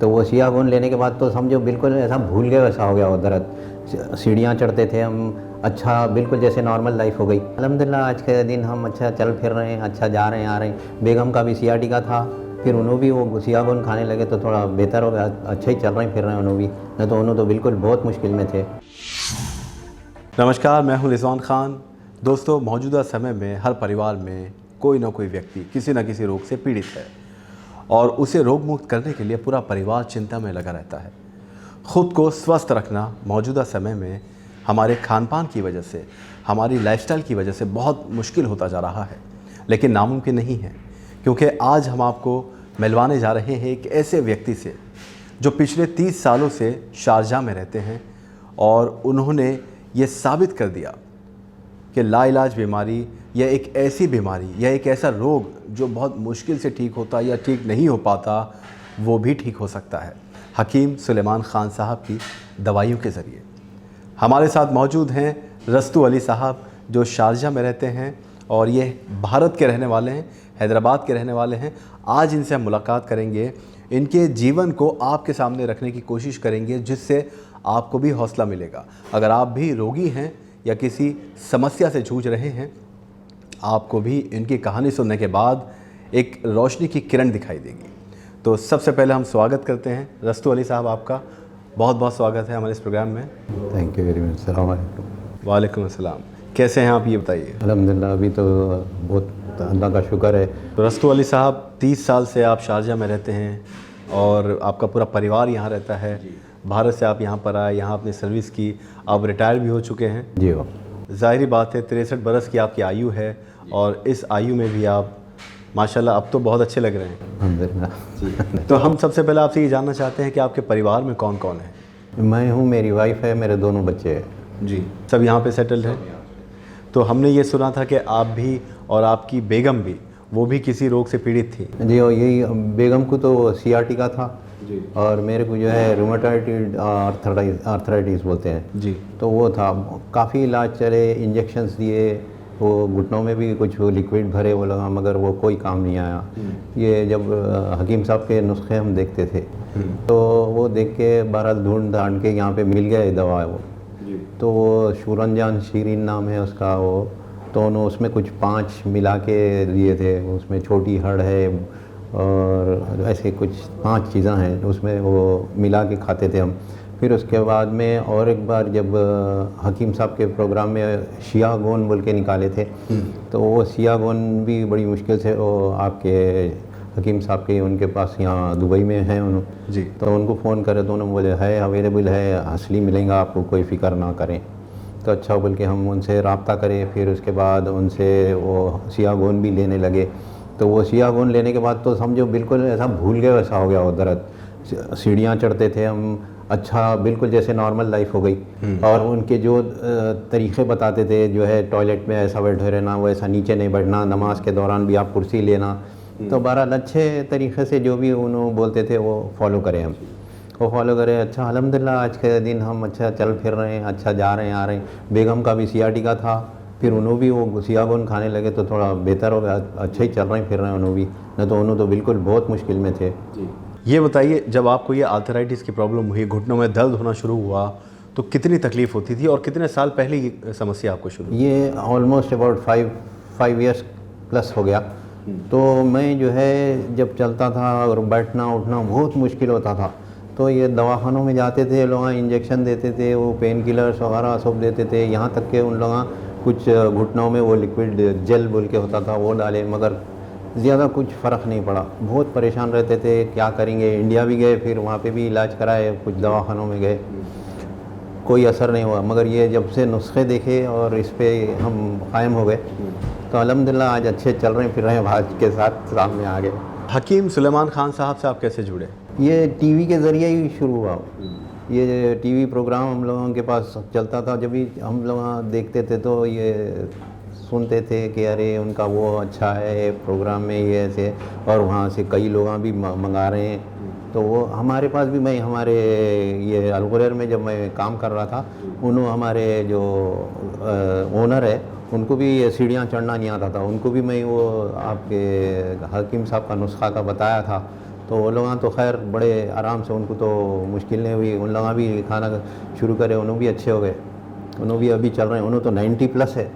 तो वो सियागोन लेने के बाद तो समझो बिल्कुल ऐसा भूल गए वैसा हो गया वो दर्द। सीढ़ियाँ चढ़ते थे हम, अच्छा बिल्कुल जैसे नॉर्मल लाइफ हो गई। अल्हम्दुलिल्लाह आज के दिन हम अच्छा चल फिर रहे हैं, अच्छा जा रहे हैं आ रहे हैं। बेगम का भी सियाटिका था, फिर उन्होंने भी वो सियागोन खाने लगे तो थोड़ा बेहतर हो गया, अच्छा ही चल रहे हैं फिर रहे हैं उन्होंने भी, नहीं तो उन्होंने तो बिल्कुल बहुत मुश्किल में थे। नमस्कार, मैं हूं रिजवान खान। दोस्तों, मौजूदा समय में हर परिवार में कोई ना कोई व्यक्ति किसी न किसी रोग से पीड़ित है और उसे रोग मुक्त करने के लिए पूरा परिवार चिंता में लगा रहता है। खुद को स्वस्थ रखना मौजूदा समय में हमारे खान पान की वजह से, हमारी लाइफस्टाइल की वजह से बहुत मुश्किल होता जा रहा है, लेकिन नामुमकिन नहीं है, क्योंकि आज हम आपको मिलवाने जा रहे हैं एक ऐसे व्यक्ति से जो पिछले 30 सालों से शारजाह में रहते हैं और उन्होंने ये साबित कर दिया कि लाइलाज बीमारी या एक ऐसी बीमारी या एक ऐसा रोग जो बहुत मुश्किल से ठीक होता या ठीक नहीं हो पाता, वो भी ठीक हो सकता है हकीम सुलेमान ख़ान साहब की दवाइयों के ज़रिए। हमारे साथ मौजूद हैं रस्तु अली साहब, जो शारजाह में रहते हैं और ये भारत के रहने वाले हैं, हैदराबाद के रहने वाले हैं। आज इनसे हम मुलाकात करेंगे, इनके जीवन को आपके सामने रखने की कोशिश करेंगे, जिससे आपको भी हौसला मिलेगा। अगर आप भी रोगी हैं या किसी समस्या से जूझ रहे हैं, आपको भी इनकी कहानी सुनने के बाद एक रोशनी की किरण दिखाई देगी। तो सबसे पहले हम स्वागत करते हैं रस्तु अली साहब, आपका बहुत बहुत स्वागत है हमारे इस प्रोग्राम में। Thank you very much. अस्सलाम वालेकुम। वालेकुम अस्सलाम। कैसे हैं आप, ये बताइए। अल्हम्दुलिल्लाह अभी तो बहुत अल्लाह का शुक्र है। तो रस्तु अली साहब, 30 साल से आप शारजाह में रहते हैं और आपका पूरा परिवार यहाँ रहता है। भारत से आप यहाँ पर आए, यहाँ अपनी सर्विस की, आप रिटायर भी हो चुके हैं। जी हो। ज़ाहिरी बात है, 63 बरस की आपकी आयु है और इस आयु में भी आप माशाल्लाह अब तो बहुत अच्छे लग रहे हैं। अल्हम्दुलिल्लाह। तो हम सबसे पहले आपसे ये जानना चाहते हैं कि आपके परिवार में कौन कौन है। मैं हूँ, मेरी वाइफ है, मेरे दोनों बच्चे हैं। जी, सब यहाँ पे सेटल्ड हैं। तो हमने ये सुना था कि आप भी और आपकी बेगम भी, वो भी किसी रोग से पीड़ित थी। जी और यही बेगम को तो सियाटिका था जी। और मेरे को जो है रूमेटॉइड आर्थराइटिस बोलते हैं जी। तो वो था। काफ़ी इलाज चले, इंजेक्शंस दिए, वो घुटनों में भी कुछ लिक्विड भरे वो लगा, मगर वो कोई काम नहीं आया। ये जब हकीम साहब के नुस्खे हम देखते थे तो वो देख के बहरहाल ढूंढ ढांड के यहाँ पे मिल गया दवा वो। तो वो शूरनजान शीरीन नाम है उसका वो। तो उन्होंने उसमें कुछ 5 मिला के दिए थे, उसमें छोटी हड़ है और ऐसे कुछ 5 चीज़ें हैं उसमें, वो मिला के खाते थे हम। फिर उसके बाद में और एक बार जब हकीम साहब के प्रोग्राम में सियागोन बोल के निकाले थे, तो वो सियागोन भी बड़ी मुश्किल से वो आपके हकीम साहब के उनके पास यहाँ दुबई में हैं उन्होंने जी। तो उनको फ़ोन करे तो उन्होंने बोले है अवेलेबल है, असली मिलेगा आपको, कोई फ़िक्र ना करें। तो अच्छा बोल के हम उनसे रब्ता करें। फिर उसके बाद उनसे वो सियागोन भी लेने लगे। तो वो सियागोन लेने के बाद तो समझो बिल्कुल ऐसा भूल गए वैसा हो गया वो दर्द। सीढ़ियाँ चढ़ते थे हम, अच्छा बिल्कुल जैसे नॉर्मल लाइफ हो गई। और उनके जो तरीक़े बताते थे, जो है टॉयलेट में ऐसा बैठे रहना, वैसा नीचे नहीं बैठना, नमाज के दौरान भी आप कुर्सी लेना। तो बहरहाल अच्छे तरीक़े से जो भी उन्होंने बोलते थे वो फॉलो करें हम, वो फॉलो करें। अच्छा अल्हम्दुलिल्लाह आज के दिन हम अच्छा चल फिर रहे हैं, अच्छा जा रहे हैं आ रहे हैं। बेगम का भी सियाटिका था, फिर उन्होंने भी वो सियागोन खाने लगे तो थोड़ा बेहतर हो गया, अच्छा ही चल रहे हैं फिर रहे हैं उन्होंने भी, नहीं तो उन्होंने तो बिल्कुल बहुत मुश्किल में थे। ये बताइए, जब आपको ये आर्थराइटिस की प्रॉब्लम हुई, घुटनों में दर्द होना शुरू हुआ, तो कितनी तकलीफ़ होती थी और कितने साल पहले ये समस्या आपको शुरू? ये ऑलमोस्ट अबाउट 5 ईयर्स प्लस हो गया। तो मैं जो है जब चलता था और बैठना उठना बहुत मुश्किल होता था। तो ये दवाखानों में जाते थे लोग, इंजेक्शन देते थे, वो पेन किलर्स वगैरह सब देते थे, यहाँ तक के उन लोग कुछ घुटनों में वो लिक्विड जेल बोल के होता था वो डाले, मगर ज़्यादा कुछ फ़र्क नहीं पड़ा। बहुत परेशान रहते थे, क्या करेंगे। इंडिया भी गए, फिर वहाँ पे भी इलाज कराए, कुछ दवाखानों में गए, कोई असर नहीं हुआ। मगर ये जब से नुस्खे देखे और इस पर हम कायम हो गए तो अल्हम्दुलिल्लाह आज अच्छे चल रहे हैं फिर रहे हैं, भाज के साथ सामने आ गए। हकीम सुलेमान ख़ान साहब से आप कैसे जुड़े? ये टीवी के ज़रिए ही शुरू हुआ। ये टीवी प्रोग्राम हम लोगों के पास चलता था, जब भी हम लोग देखते थे तो ये सुनते थे कि अरे उनका वो अच्छा है प्रोग्राम में ये ऐसे, और वहाँ से कई लोग भी मंगा रहे हैं। तो वो हमारे पास भी, मैं हमारे ये अलगुरर में जब मैं काम कर रहा था, उन्होंने हमारे जो ओनर है उनको भी ये सीढ़ियाँ चढ़ना नहीं आता था, उनको भी मैं वो आपके हकीम साहब का नुस्खा का बताया था। तो वो लोग तो खैर बड़े आराम से, उनको तो मुश्किल नहीं हुई, उन लोग भी खाना शुरू करे, उन्होंने भी अच्छे हो गए, उन्होंने भी अभी चल रहे हैं, उन्होंने तो 90+ है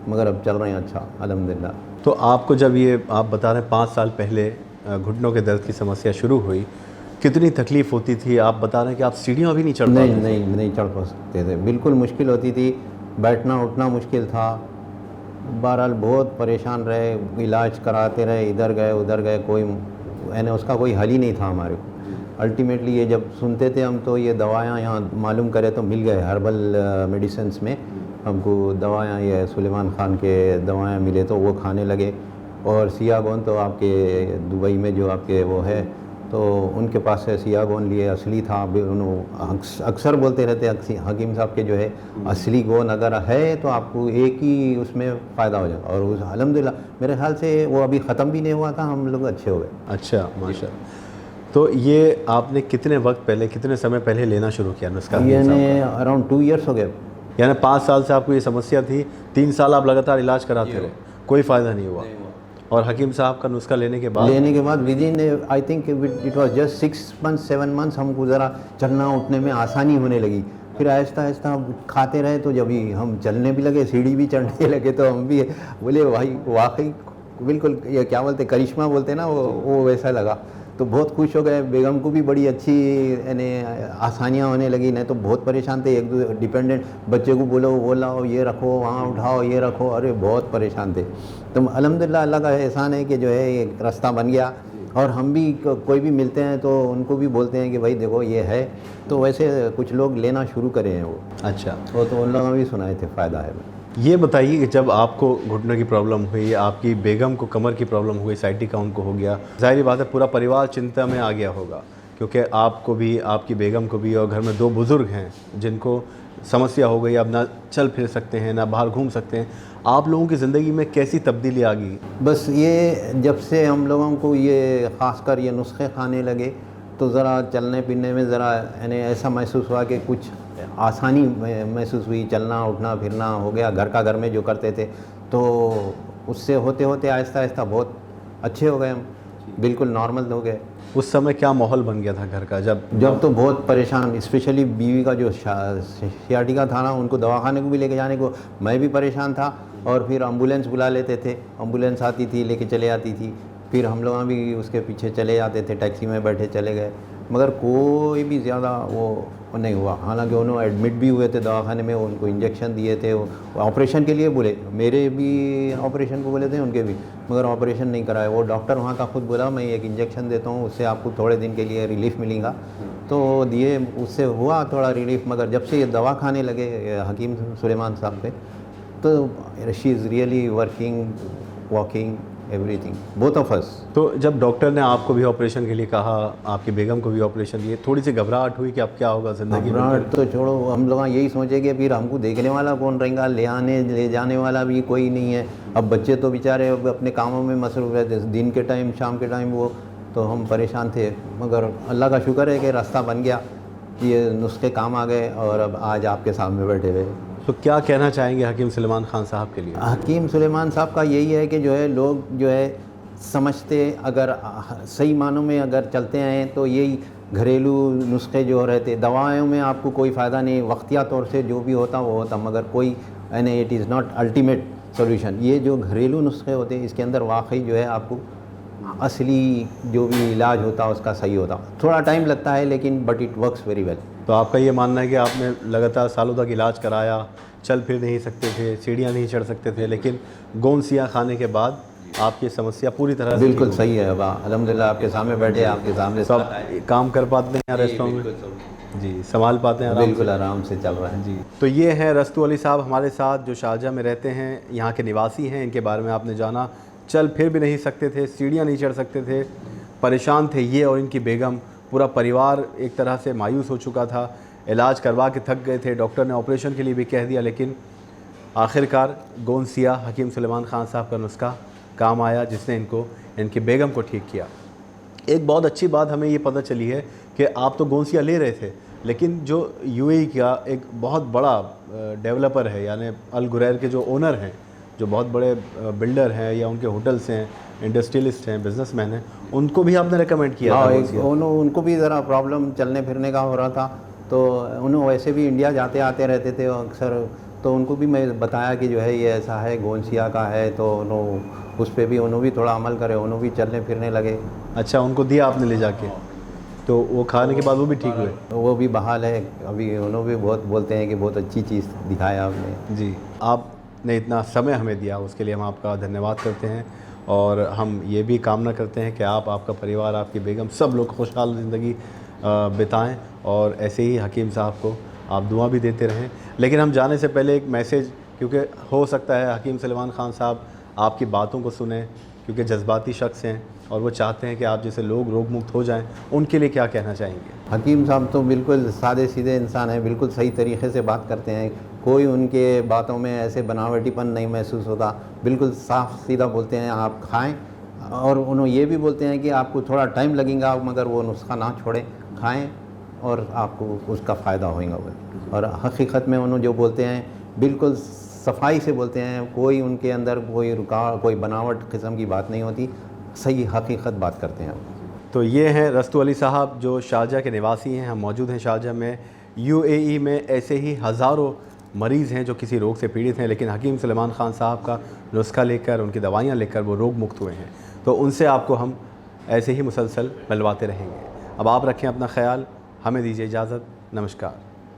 मगर अब चल रहे हैं अच्छा अल्हम्दुलिल्लाह। तो आपको जब ये आप बता रहे हैं 5 साल पहले घुटनों के दर्द की समस्या शुरू हुई, कितनी तकलीफ़ होती थी? आप बता रहे हैं कि आप सीढ़ियाँ भी नहीं चढ़ पाते थे। नहीं चढ़ पा सकते थे, बिल्कुल मुश्किल होती थी, बैठना उठना मुश्किल था। बहरहाल बहुत परेशान रहे, इलाज कराते रहे, इधर गए उधर गए, कोई यानी उसका कोई हल ही नहीं था हमारे को। अल्टीमेटली ये जब सुनते थे हम तो ये दवायाँ यहाँ मालूम करे तो मिल गए, हर्बल मेडिसिन्स में हमको दवायाँ, ये सुलेमान खान के दवायाँ मिले तो वो खाने लगे। और सियागोन तो आपके दुबई में जो आपके वो है तो उनके पास से सियागोन लिए, असली था। उन्होंने अक्सर बोलते रहते हकीम साहब के जो है असली गोन अगर है तो आपको एक ही उसमें फ़ायदा हो जाएगा। और उस अल्हम्दुलिल्लाह मेरे ख्याल से वो अभी ख़त्म भी नहीं हुआ था, हम लोग अच्छे हो गए। अच्छा, माशाल्लाह। तो ये आपने कितने वक्त पहले, कितने समय पहले लेना शुरू किया नुस्खा? यानी अराउंड 2 ईयर्स हो गए। यानी 5 साल से आपको ये समस्या थी, 3 साल आप लगातार इलाज कराते रहे, कोई फ़ायदा नहीं हुआ। और हकीम साहब का नुस्खा लेने के बाद with in I think it was just 6 months 7 months हमको ज़रा चलना उठने में आसानी होने लगी। फिर आहिस्ता आहिस्ता खाते रहे तो जब ही हम चलने भी लगे, सीढ़ी भी चढ़ने लगे, तो हम भी बोले भाई वाकई बिल्कुल ये क्या बोलते करिश्मा बोलते ना, वो वैसा लगा। तो बहुत खुश हो गए, बेगम को भी बड़ी अच्छी यानी आसानियाँ होने लगी। नहीं तो बहुत परेशान थे, एक दो डिपेंडेंट बच्चे को बोलो वो लाओ, ये रखो, वहाँ उठाओ, ये रखो, अरे बहुत परेशान थे। तो अल्हम्दुलिल्लाह अल्लाह का एहसान है कि जो है ये रास्ता बन गया। और हम भी कोई भी मिलते हैं तो उनको भी बोलते हैं कि भाई देखो ये है, तो वैसे कुछ लोग लेना शुरू करे हैं वो। अच्छा, वो तो उन लोगों ने भी सुनाए थे फ़ायदा है। ये बताइए कि जब आपको घुटने की प्रॉब्लम हुई, आपकी बेगम को कमर की प्रॉब्लम हुई, साइटिका उनको हो गया, ज़ाहिर बात है पूरा परिवार चिंता में आ गया होगा, क्योंकि आपको भी, आपकी बेगम को भी, और घर में 2 बुज़ुर्ग हैं जिनको समस्या हो गई, अब ना चल फिर सकते हैं, ना बाहर घूम सकते हैं। आप लोगों की ज़िंदगी में कैसी तब्दीली आ गई? बस ये जब से हम लोगों को ये ख़ासकर ये नुस्खे खाने लगे तो ज़रा चलने फिरने में ज़रा यानी ऐसा महसूस हुआ कि कुछ आसानी महसूस हुई, चलना उठना फिरना हो गया, घर का घर में जो करते थे तो उससे होते होते आहिस्ता आहिस्ता बहुत अच्छे हो गए हम, बिल्कुल नॉर्मल हो गए। उस समय क्या माहौल बन गया था घर का? जब तो बहुत परेशान, स्पेशली बीवी का जो सियाटिका था ना, उनको दवाखाने को भी लेके जाने को मैं भी परेशान था। और फिर एम्बुलेंस बुला लेते थे, एम्बुलेंस आती थी लेके चले आती थी, फिर हम लोग भी उसके पीछे चले जाते थे, टैक्सी में बैठे चले गए, मगर कोई भी ज़्यादा वो नहीं हुआ। हालांकि उन्होंने एडमिट भी हुए थे दवाखाने में, उनको इंजेक्शन दिए थे, ऑपरेशन के लिए बोले, मेरे भी ऑपरेशन को बोले थे, उनके भी, मगर ऑपरेशन नहीं कराया। वो डॉक्टर वहाँ का खुद बोला मैं एक इंजेक्शन देता हूँ, उससे आपको थोड़े दिन के लिए रिलीफ मिलेगा, तो दिए, उससे हुआ थोड़ा रिलीफ। मगर जब से ये दवा खाने लगे हकीम सुलेमान साहब पे, तो she is really working, walking, everything, both of us. तो जब डॉक्टर ने आपको भी ऑपरेशन के लिए कहा, आपकी बेगम को भी ऑपरेशन लिए, थोड़ी सी घबराहट हुई कि अब क्या होगा ज़िंदगी में? घबराहट तो छोड़ो, हम लोग यही सोचे कि फिर हमको देखने वाला कौन रहेगा, ले जाने वाला भी कोई नहीं है। अब बच्चे तो बेचारे अब अपने कामों में मसरूफ़ रहते, दिन के टाइम शाम के टाइम वो, तो हम परेशान थे। मगर अल्लाह का शुक्र है कि रास्ता बन गया, ये नुस्खे काम आ गए और अब आज आपके सामने बैठे हुए। तो क्या कहना चाहेंगे हकीम सुलेमान खान साहब के लिए? हकीम सुलेमान साहब का यही है कि जो है लोग जो है समझते, अगर सही मानों में अगर चलते हैं तो यही घरेलू नुस्खे जो रहते, दवाओं में आपको कोई फ़ायदा नहीं, वक्तिया तौर से जो भी होता वो होता, मगर कोई यानी it is not ultimate solution. ये जो घरेलू नुस्खे होते हैं इसके अंदर वाकई जो है आपको असली जो भी इलाज होता उसका सही होता। थोड़ा टाइम लगता है लेकिन but it works very well. तो आपका ये मानना है कि आपने लगातार सालों तक इलाज कराया, चल फिर नहीं सकते थे, सीढ़ियाँ नहीं चढ़ सकते थे, लेकिन गोंसियाँ खाने के बाद आपकी समस्या पूरी तरह से बिल्कुल सही है। अब अल्हम्दुलिल्लाह आपके सामने बैठे, आपके सामने सब काम कर पाते हैं रेस्टोरेंट में? जी, संभाल पाते हैं बिल्कुल आराम से चल रहा है जी। तो ये हैं रस्तू अली साहब हमारे साथ, जो शारजाह में रहते हैं, यहाँ के निवासी हैं। इनके बारे में आपने जाना, चल फिर भी नहीं सकते थे, सीढ़ियाँ नहीं चढ़ सकते थे, परेशान थे ये और इनकी बेगम। पूरा परिवार एक तरह से मायूस हो चुका था, इलाज करवा के थक गए थे, डॉक्टर ने ऑपरेशन के लिए भी कह दिया, लेकिन आखिरकार गोंसिया हकीम सुलेमान खान साहब का नुस्खा काम आया, जिसने इनको, इनकी बेगम को ठीक किया। एक बहुत अच्छी बात हमें ये पता चली है कि आप तो गोंसिया ले रहे थे, लेकिन जो यूएई का एक बहुत बड़ा डेवलपर है, यानी अल गुरैर के जो ओनर हैं, जो बहुत बड़े बिल्डर हैं या उनके होटल्स हैं, इंडस्ट्रियलिस्ट हैं, बिजनेसमैन हैं, उनको भी आपने रेकमेंड किया हाँ, था? उनको भी ज़रा प्रॉब्लम चलने फिरने का हो रहा था, तो उन्होंने वैसे भी इंडिया जाते आते रहते थे अक्सर, तो उनको भी मैं बताया कि जो है ये ऐसा है, गोंसिया का है, तो उन्होंने उस पर भी उन्होंने भी थोड़ा अमल करे, उन्होंने भी चलने फिरने लगे। अच्छा, उनको दिया आपने ले जाके, तो वो खाने के बाद वो भी ठीक हुए? तो वो भी बहाल है अभी, उन्होंने भी बहुत बोलते हैं कि बहुत अच्छी चीज़ दिखाया आपने। जी, आपने इतना समय हमें दिया उसके लिए हम आपका धन्यवाद करते हैं, और हम ये भी कामना करते हैं कि आप, आपका परिवार, आपकी बेगम, सब लोग खुशहाल ज़िंदगी बिताएं, और ऐसे ही हकीम साहब को आप दुआ भी देते रहें। लेकिन हम जाने से पहले एक मैसेज, क्योंकि हो सकता है हकीम सलमान ख़ान साहब आपकी बातों को सुने, क्योंकि जज्बाती शख्स हैं और वो चाहते हैं कि आप जैसे लोग रोग मुक्त हो जाएं, उनके लिए क्या कहना चाहेंगे? हकीम साहब तो बिल्कुल सादे सीधे इंसान हैं, बिल्कुल सही तरीके से बात करते हैं, कोई उनके बातों में ऐसे बनावटीपन नहीं महसूस होता, बिल्कुल साफ सीधा बोलते हैं आप खाएं, और उन्होंने ये भी बोलते हैं कि आपको थोड़ा टाइम लगेगा मगर वो नुस्खा ना छोड़ें, खाएं और आपको उसका फ़ायदा होगा। और हकीकत में उन्होंने जो बोलते हैं बिल्कुल सफाई से बोलते हैं, कोई उनके अंदर कोई बनावट किस्म की बात नहीं होती, सही हकीकत बात करते हैं। तो ये हैं रस्तु अली साहब, जो शारजा के निवासी हैं। हम मौजूद हैं शारजा में। यूएई में ऐसे ही हज़ारों मरीज़ हैं जो किसी रोग से पीड़ित हैं, लेकिन हकीम सलमान ख़ान साहब का नुस्खा लेकर, उनकी दवाइयाँ लेकर वो रोग मुक्त हुए हैं। तो उनसे आपको हम ऐसे ही मुसलसल मिलवाते रहेंगे। अब आप रखें अपना ख्याल, हमें दीजिए इजाज़त। नमस्कार।